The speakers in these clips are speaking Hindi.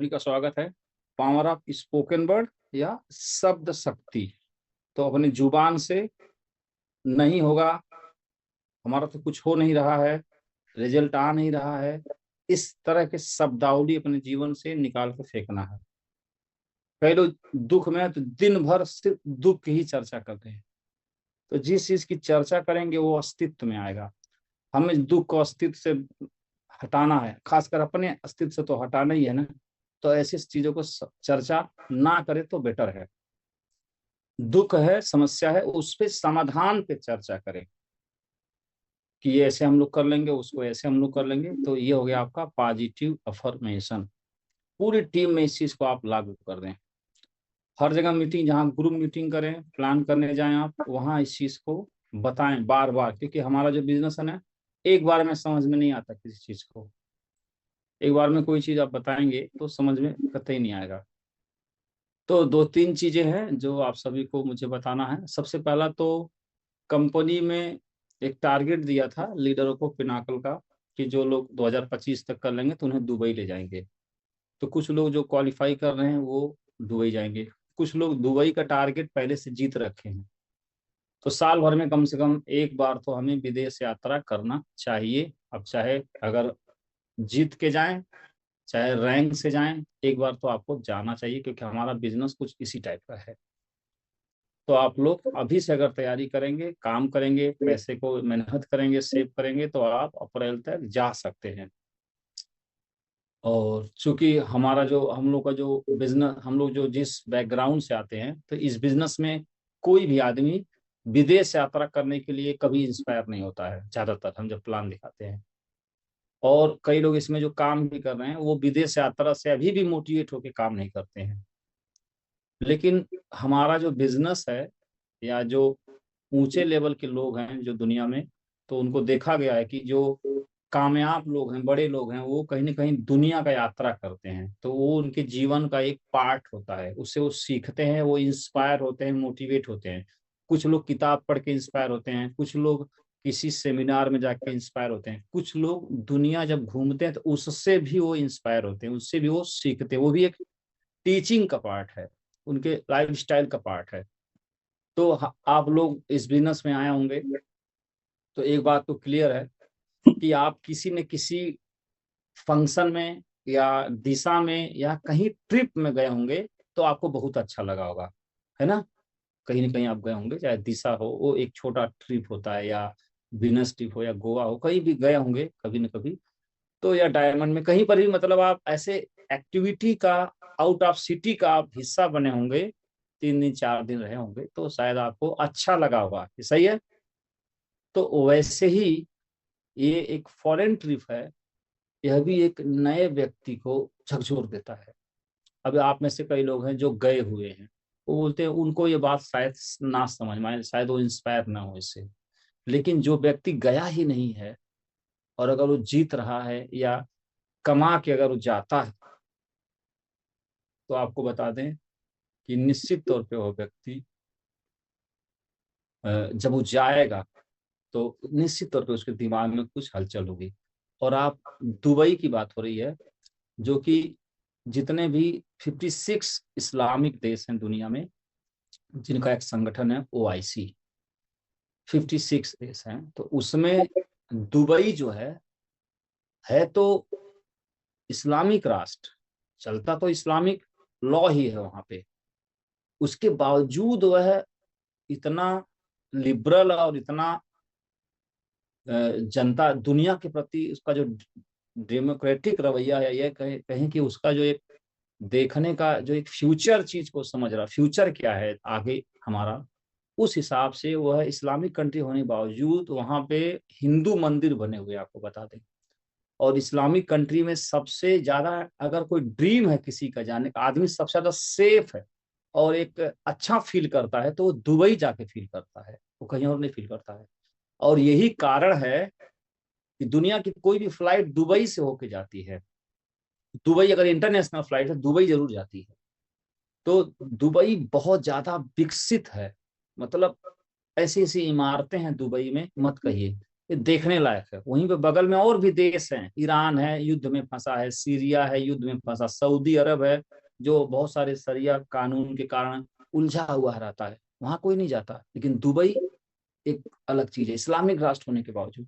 सभी का स्वागत है। पावर ऑफ स्पोकन वर्ड या शब्द शक्ति। तो अपनी जुबान से नहीं होगा, हमारा तो कुछ हो नहीं रहा है, रिजल्ट आ नहीं रहा है, इस तरह के शब्दावली अपने जीवन से निकाल के फेंकना है। कई लोग दुख में है तो दिन भर सिर्फ दुख की ही चर्चा करते हैं। तो जिस चीज की चर्चा करेंगे वो अस्तित्व में आएगा। हमें दुख को अस्तित्व से हटाना है, खासकर अपने अस्तित्व से तो हटाना ही है ना। तो ऐसी चीजों को चर्चा ना करे तो बेटर है। दुख है, समस्या है, उस पे समाधान पे चर्चा करें कि ये ऐसे हम लोग कर लेंगे, उसको ऐसे हम लोग कर लेंगे। तो ये हो गया आपका पॉजिटिव अफर्मेशन। पूरी टीम में इस चीज को आप लागू कर दें। हर जगह मीटिंग, जहाँ ग्रुप मीटिंग करें, प्लान करने जाएं आप, वहां इस चीज को बताएं बार बार, क्योंकि हमारा जो बिजनेस है ना, एक बार में समझ में नहीं आता किसी चीज को। एक बार में कोई चीज आप बताएंगे तो समझ में कतई नहीं आएगा। तो दो तीन चीजें हैं जो आप सभी को मुझे बताना है। सबसे पहला तो कंपनी में एक टारगेट दिया था लीडरों को पिनाकल का, कि जो लोग 2025 तक कर लेंगे तो उन्हें दुबई ले जाएंगे। तो कुछ लोग जो क्वालिफाई कर रहे हैं वो दुबई जाएंगे। कुछ लोग दुबई का टारगेट पहले से जीत रखे हैं। तो साल भर में कम से कम एक बार तो हमें विदेश यात्रा करना चाहिए। अब चाहे अगर जीत के जाएं, चाहे रैंक से जाएं, एक बार तो आपको जाना चाहिए, क्योंकि हमारा बिजनेस कुछ इसी टाइप का है। तो आप लोग अभी से अगर तैयारी करेंगे, काम करेंगे, पैसे को मेहनत करेंगे, सेव करेंगे, तो आप अप्रैल तक जा सकते हैं। और चूंकि हमारा जो हम लोग का जो बिजनेस, हम लोग जो जिस बैकग्राउंड से आते हैं, तो इस बिजनेस में कोई भी आदमी विदेश यात्रा करने के लिए कभी इंस्पायर नहीं होता है। ज्यादातर हम जब प्लान दिखाते हैं, और कई लोग इसमें जो काम भी कर रहे हैं वो विदेश यात्रा से अभी भी मोटिवेट होकर काम नहीं करते हैं। लेकिन हमारा जो बिजनेस है, या जो ऊंचे लेवल के लोग हैं जो दुनिया में, तो उनको देखा गया है कि जो कामयाब लोग हैं, बड़े लोग हैं, वो कहीं ना कहीं दुनिया का यात्रा करते हैं। तो वो उनके जीवन का एक पार्ट होता है, उससे वो सीखते हैं, वो इंस्पायर होते हैं, मोटिवेट होते हैं। कुछ लोग किताब पढ़ के इंस्पायर होते हैं, कुछ लोग किसी सेमिनार में जाके इंस्पायर होते हैं, कुछ लोग दुनिया जब घूमते हैं तो उससे भी वो इंस्पायर होते हैं, उससे भी वो सीखते हैं। वो भी एक टीचिंग का पार्ट है, उनके लाइफ स्टाइल का पार्ट है। तो आप लोग इस बिजनेस में आए होंगे तो एक बात तो क्लियर है कि आप किसी न किसी फंक्शन में या दिशा में या कहीं ट्रिप में गए होंगे, तो आपको बहुत अच्छा लगा होगा, है ना। कहीं ना कहीं आप गए होंगे, चाहे दिशा हो, वो एक छोटा ट्रिप होता है, या बिजनेस ट्रिप हो, या गोवा हो, कहीं भी गए होंगे कभी न कभी। तो या डायमंड में, कहीं पर भी, मतलब आप ऐसे एक्टिविटी का, आउट ऑफ सिटी का आप हिस्सा बने होंगे, 3 दिन 4 दिन रहे होंगे, तो शायद आपको अच्छा लगा होगा। ये सही है। तो वैसे ही ये एक फॉरेन ट्रिप है, यह भी एक नए व्यक्ति को झकझोर देता है। अब आप में से कई लोग हैं जो गए हुए हैं, वो बोलते हैं उनको ये बात शायद ना समझ में आए, शायद वो इंस्पायर ना हो इससे। लेकिन जो व्यक्ति गया ही नहीं है, और अगर वो जीत रहा है या कमा के अगर वो जाता है, तो आपको बता दें कि निश्चित तौर पे वो व्यक्ति जब वो जाएगा तो निश्चित तौर पे उसके दिमाग में कुछ हलचल होगी। और आप, दुबई की बात हो रही है, जो कि जितने भी 56 इस्लामिक देश हैं दुनिया में, जिनका एक संगठन है OIC, 56 देश हैं, तो उसमें दुबई जो है तो इस्लामिक राष्ट्र, चलता तो इस्लामिक लॉ ही है वहां पे। उसके बावजूद वह इतना लिबरल और इतना जनता, दुनिया के प्रति उसका जो डेमोक्रेटिक रवैया है, यह कहें कि उसका जो एक देखने का जो एक फ्यूचर चीज को समझ रहा, फ्यूचर क्या है आगे हमारा, उस हिसाब से वह इस्लामिक कंट्री होने के बावजूद वहां पे हिंदू मंदिर बने हुए, आपको बता दें। और इस्लामिक कंट्री में सबसे ज्यादा, अगर कोई ड्रीम है किसी का जाने का, आदमी सबसे ज्यादा सेफ है और एक अच्छा फील करता है, तो वो दुबई जाके फील करता है, वो कहीं और नहीं फील करता है। और यही कारण है कि दुनिया की कोई भी फ्लाइट दुबई से होके जाती है। दुबई अगर इंटरनेशनल फ्लाइट है, दुबई जरूर जाती है। तो दुबई बहुत ज्यादा विकसित है, मतलब ऐसी ऐसी इमारतें हैं दुबई में, मत कहिए। ये देखने लायक है। वहीं पे बगल में और भी देश हैं, ईरान है युद्ध में फंसा है, सीरिया है युद्ध में फंसा, सऊदी अरब है जो बहुत सारे शरिया कानून के कारण उलझा हुआ रहता है, वहां कोई नहीं जाता। लेकिन दुबई एक अलग चीज है, इस्लामिक राष्ट्र होने के बावजूद।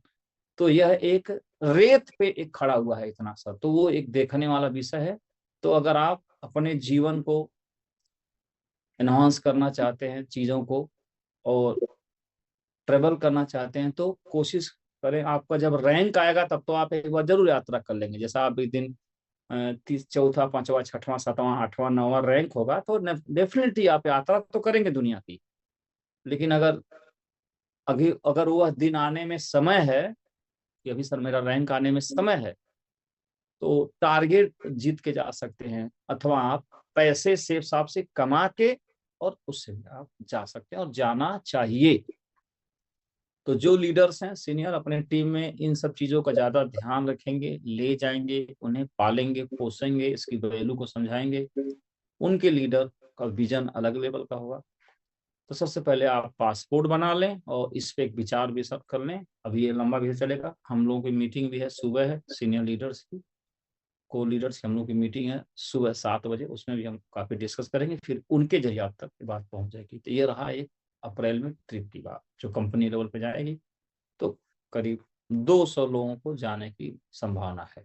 तो यह एक रेत पे एक खड़ा हुआ है इतना सा, तो वो एक देखने वाला विषय है। तो अगर आप अपने जीवन को एनहांस करना चाहते हैं चीजों को, और ट्रेवल करना चाहते हैं, तो कोशिश करें। आपका जब रैंक आएगा तब तो आप एक बार जरूर यात्रा कर लेंगे। जैसा आप एक दिन तीस, चौथा, पांचवा, छठवां, सातवां, आठवां, नौवां रैंक होगा तो डेफिनेटली आप यात्रा तो करेंगे दुनिया की। लेकिन अगर वह दिन आने में समय है कि अभी सर मेरा रैंक आने में समय है, तो टारगेट जीत के जा सकते हैं, अथवा आप पैसे से हिसाब से कमा के और उससे भी आप जा सकते हैं, और जाना चाहिए। तो जो लीडर्स हैं सीनियर अपने टीम में इन सब चीजों का ज्यादा ध्यान रखेंगे, ले जाएंगे, उन्हें पालेंगे, पोसेंगे, इसकी वैल्यू को समझाएंगे, उनके लीडर का विजन अलग लेवल का होगा। तो सबसे पहले आप पासपोर्ट बना लें और इस पे एक विचार विमर्श कर लें। अभी ये लंबा भी चलेगा, हम लोगों की मीटिंग भी है सुबह, है सीनियर लीडर्स की, को लीडर्स की हम लोग की मीटिंग है सुबह 7 बजे, उसमें भी हम काफी डिस्कस करेंगे, फिर उनके जरिए आप तक बात पहुंच जाएगी। तो ये रहा एक अप्रैल में ट्रिप की बात जो कंपनी लेवल पे जाएगी। तो करीब 200 लोगों को जाने की संभावना है।